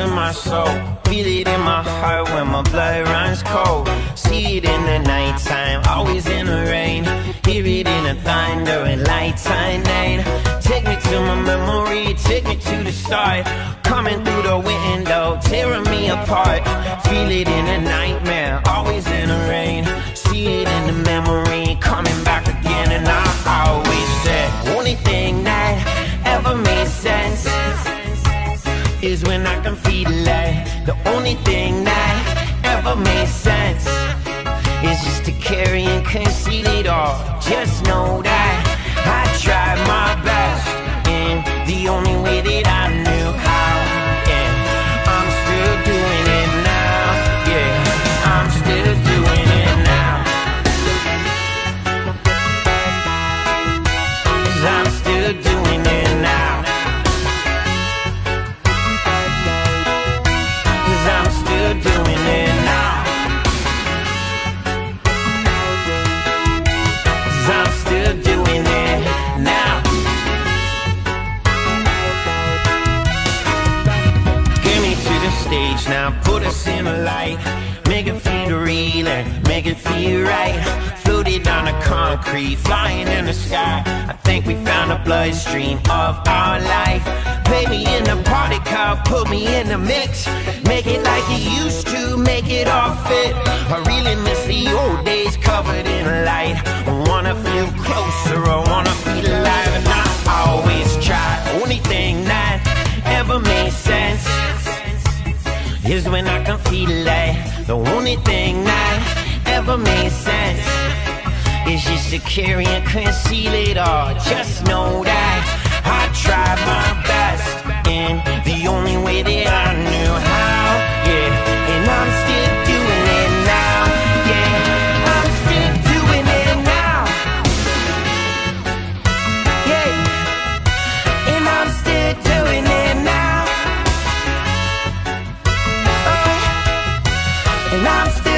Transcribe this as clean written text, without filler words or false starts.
to my soul. Feel it in my heart when my blood runs cold. See it in the nighttime, always in the rain. Hear it in the thunder and lights night. Take me to my memory, take me to the start. Coming through the window, tearing me apart. Feel it in a nightmare, always in the rain. See it in the memory, coming back again. And I always said, only thing that ever made sense is when I can feel it. The only thing that ever made sense is just to carry and conceal it all. Just know that I tried my best in the only way that I knew how. Yeah, I'm still doing it now. Yeah, I'm still doing it now. 'Cause I'm still doing it now. 'Cause I'm still doing it now. 'Cause I'm still doing it now. Get me to the stage now, put us in the light. Make it feel real and make it feel right. Floated on the concrete, flying in the sky. I think we found the bloodstream of our life. Play me in the party car, put me in the mix. Make it like you used to, make it all fit. I really miss the old days covered in light. I wanna feel closer, I wanna feel alive. And I always try, only thing that ever made sense is when I can feel it. The only thing that ever made sense is just to carry and conceal it all. Just know that I tried my best in the only way that I knew how. Yeah, and I'm still doing it now. Yeah, I'm still doing it now. Yeah, and I'm still doing it now. And I'm still